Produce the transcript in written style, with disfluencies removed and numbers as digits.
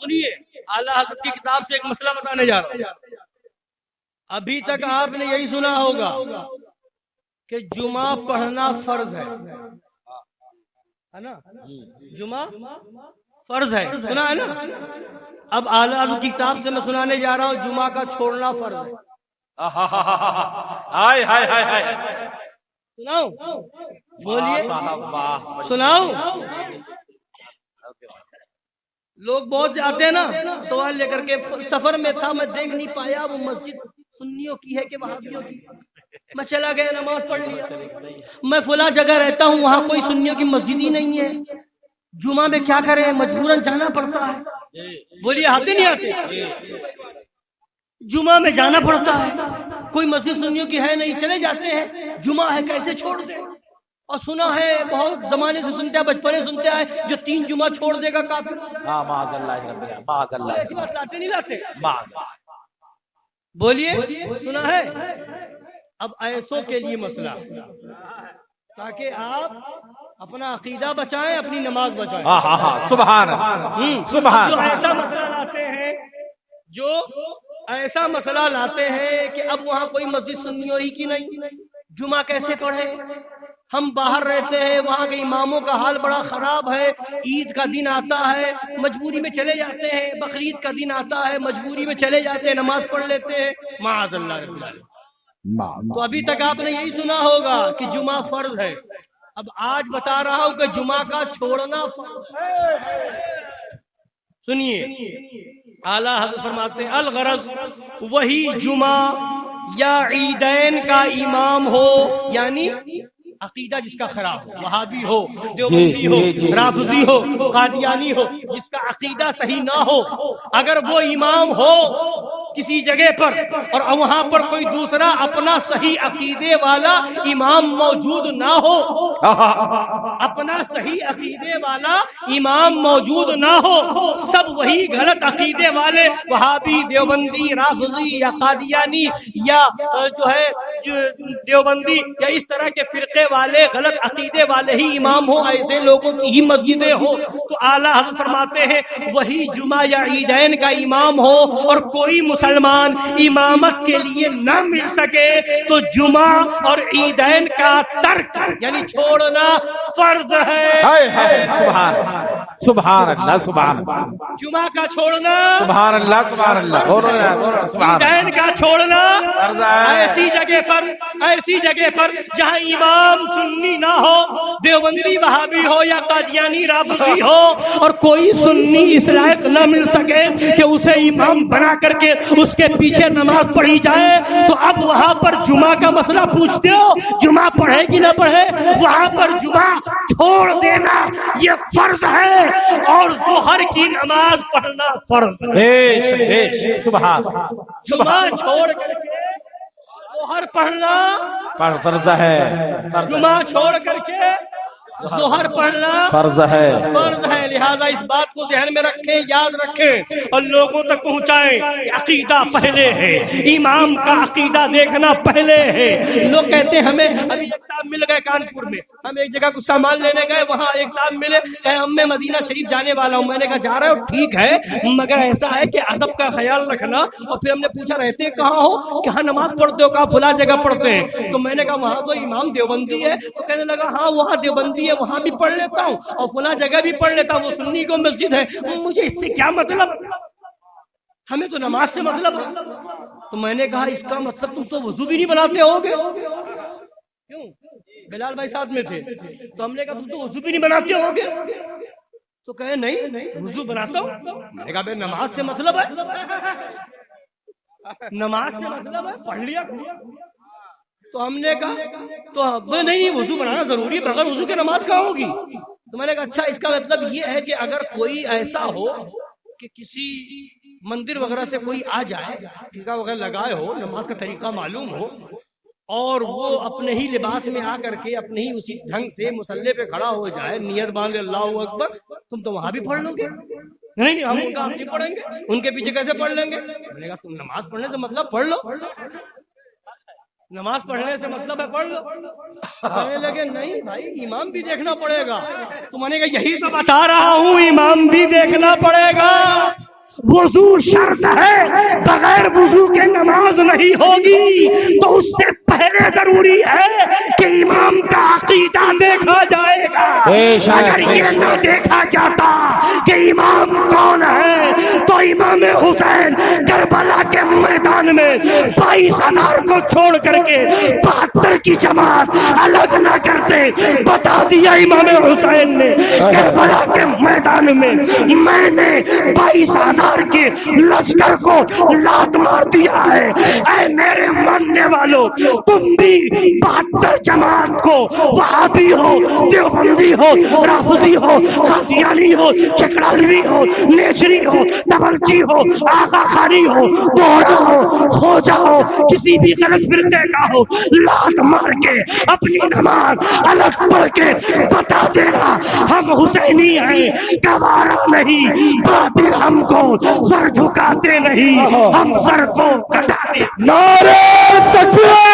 سنیے اعلیٰ حضرت کی کتاب سے ایک مسئلہ بتانے جا رہا ہوں. ابھی تک آپ نے یہی سنا ہوگا کہ جمعہ پڑھنا فرض ہے نا؟ جمعہ فرض ہے، سنا ہے نا؟ اب اعلیٰ حضرت کی کتاب سے میں سنانے جا رہا ہوں جمعہ کا چھوڑنا فرض ہے. ہائے ہائے ہائے ہائے، سناؤ بولیے، سناؤ. لوگ بہت آتے ہیں نا سوال لے کر کے، سفر میں تھا میں دیکھ نہیں پایا وہ مسجد سنیوں کی ہے کہ وہابیوں کی. میں چلا گیا نماز پڑھ لیا. میں فلاں جگہ رہتا ہوں وہاں کوئی سنیوں کی مسجد ہی نہیں ہے. جمعہ میں کیا کریں، مجبوراً جانا پڑتا ہے. بولیے آتے نہیں آتے؟ جمعہ میں جانا پڑتا ہے. کوئی مسجد سنیوں کی ہے نہیں، چلے جاتے ہیں. جمعہ ہے کیسے چھوڑ دیں؟ اور سنا ہے بہت زمانے سے سنتے ہیں، بچپنے سنتے آئے جو 3 جمعہ چھوڑ دے گا کافر. ہاں معاذ اللہ رب العالمین، معاذ اللہ. ایسی بات لاتے نہیں لاتے؟ معاذ اللہ. بولیے سنا ہے. اب ایسوں کے لیے مسئلہ تاکہ آپ اپنا عقیدہ بچائیں، اپنی نماز بچائیں. ہاں ہاں ہاں، سبحان سبحان. جو ایسا مسئلہ لاتے ہیں، جو ایسا مسئلہ لاتے ہیں کہ اب وہاں کوئی مسجد سنیوں ہی کی نہیں، جمعہ کیسے پڑھے؟ ہم باہر رہتے ہیں، وہاں کے اماموں کا حال بڑا خراب ہے. عید کا دن آتا ہے مجبوری میں چلے جاتے ہیں، بقرعید کا دن آتا ہے مجبوری میں چلے جاتے ہیں، نماز پڑھ لیتے ہیں. معاذ اللہ رب العالمین. تو ابھی تک آپ نے یہی سنا ہوگا کہ جمعہ فرض ہے. اب آج بتا رہا ہوں کہ جمعہ کا چھوڑنا فرض ہے. سنیے اعلیٰ حضرت فرماتے ہیں الغرض وہی جمعہ یا عیدین کا امام ہو، یعنی عقیدہ جس کا خراب ہو، وہابی ہو، دیوبندی ہو، رافضی ہو، قادیانی ہو، جس کا عقیدہ صحیح نہ ہو، اگر وہ امام ہو کسی جگہ پر اور وہاں پر کوئی دوسرا اپنا صحیح عقیدے والا امام موجود نہ ہو، اپنا صحیح عقیدے والا امام موجود نہ ہو، سب وہی غلط عقیدے والے وہابی، دیوبندی، رافضی یا قادیانی یا جو ہے دیوبندی یا اس طرح کے فرقے والے غلط عقیدے والے ہی امام ہو، ایسے لوگوں کی ہی مسجدیں ہو، تو اعلیٰ حضرت فرماتے ہیں وہی جمعہ یا عیدین کا امام ہو اور کوئی مسلمان امامت کے لیے نہ مل سکے تو جمعہ اور عیدین کا ترک یعنی چھوڑنا فرض ہے. سبحان سبحان اللہ، سبحان جمعہ کا چھوڑنا، سبحان اللہ، سبحان اللہ. بولو سبحان. عیدین کا چھوڑنا ایسی جگہ پر جہاں امام سنی نہ ہو، دیوبندی وہابی ہو یا قادیانی رافضی ہو، اور کوئی سنی اس لائق نہ مل سکے کہ اسے امام بنا کر کے اس کے پیچھے نماز پڑھی جائے، تو اب وہاں پر جمعہ کا مسئلہ پوچھتے ہو جمعہ پڑھے کہ نہ پڑھے؟ وہاں پر جمعہ چھوڑ دینا یہ فرض ہے اور ظہر کی نماز پڑھنا فرض ہے. سبحان. جمعہ چھوڑ کر کے ظہر پڑھنا فرض ہے. جمعہ چھوڑ کر کے ظہر پڑھنا فرض ہے. فرض ہے. لہذا اس بات کو ذہن میں رکھیں، یاد رکھیں اور لوگوں تک پہنچائیں کہ عقیدہ پہلے ہے، امام کا عقیدہ دیکھنا پہلے ہے. لوگ کہتے ہیں ہمیں ابھی ایک صاحب مل گئے کانپور میں، ہم ایک جگہ کچھ سامان لینے گئے، وہاں ایک صاحب ملے کہ ہم میں مدینہ شریف جانے والا ہوں. میں نے کہا جا رہے ہو؟ ٹھیک ہے، مگر ایسا ہے کہ ادب کا خیال رکھنا. اور پھر ہم نے پوچھا رہتے کہاں ہو؟ کہ ہاں نماز پڑھتے ہو؟ کہا فلاں جگہ پڑھتے ہیں. تو میں نے کہا وہاں تو امام دیوبندی ہے. تو کہنے لگا ہاں وہاں دیوبندی ہے، وہاں بھی پڑھ لیتا ہوں اور فلاں جگہ بھی پڑھ لیتا ہوں، وہ سنی کو مسجد ہے. مجھے اس سے کیا مطلب، ہمیں تو نماز سے مطلب ہے. تو میں نے کہا اس کا مطلب تم تو وضو بھی نہیں بناتے ہوگے. کیوں؟ بلال بھائی ساتھ میں تھے. تو ہم نے کہا تم تو وضو بھی نہیں بناتے ہوگے. تو کہے نہیں وضو بناتا ہوں. میں نے کہا بھائی نماز سے مطلب ہے، نماز سے مطلب ہے، پڑھ لیا. تو ہم نے کہا تو نہیں وضو بنانا ضروری ہے، بغیر وضو کے نماز کہاں ہوگی. تو میں نے کہا اچھا اس کا مطلب یہ ہے کہ اگر کوئی ایسا ہو کہ کسی مندر وغیرہ سے کوئی آ جائے، ٹھیکہ وغیرہ لگائے ہو، نماز کا طریقہ معلوم ہو، اور وہ اپنے ہی لباس میں آ کر کے اپنے ہی اسی ڈھنگ سے مصلی پہ کھڑا ہو جائے، نیت باندھ اللہ اکبر، تم تو وہاں بھی پڑھ لو گے. نہیں ہم ان کا نہیں پڑھیں گے، ان کے پیچھے کیسے پڑھ لیں گے. میں نے کہا تم نماز پڑھنے سے مطلب پڑھ لو، نماز پڑھنے سے مطلب ہے پڑھ لو. کہنے لگے نہیں بھائی امام بھی دیکھنا پڑے گا. تو میں نے کہا یہی تو بتا رہا ہوں، امام بھی دیکھنا پڑے گا. وضو شرط ہے، بغیر وضو کے نماز نہیں ہوگی، تو اس سے پہلے ضروری ہے کہ امام کا عقیدہ دیکھا جائے گا۔ اگر یہ نہ دیکھا جاتا کہ امام کون ہے تو امام حسین کربلا کے میدان میں 22,000 کو چھوڑ کر کے 72 کی جماعت الگ نہ کرتے۔ بتا دیا امام حسین نے کربلا کے میدان میں نے 22,000 کے لشکر کو لات مار دیا ہے۔ اے میرے ماننے والوں، تم بھی 72 جماعت کو، وہابی ہو، دیوبندی ہو، رافضی ہو، قادیانی ہو، چکڑالوی ہو، نیچری ہو، تبلچی ہو، آغا خانی ہو، بوڑا ہو، خوجا ہو، کسی بھی غلط فرقے کا ہو، لات مار کے اپنی نماز الگ پڑھ کے بتا دینا ہم حسینی ہیں، گوارا نہیں، باطل ہم کو سر جھکاتے نہیں، ہم سر کو کٹاتے۔ نعرہ تکبیر!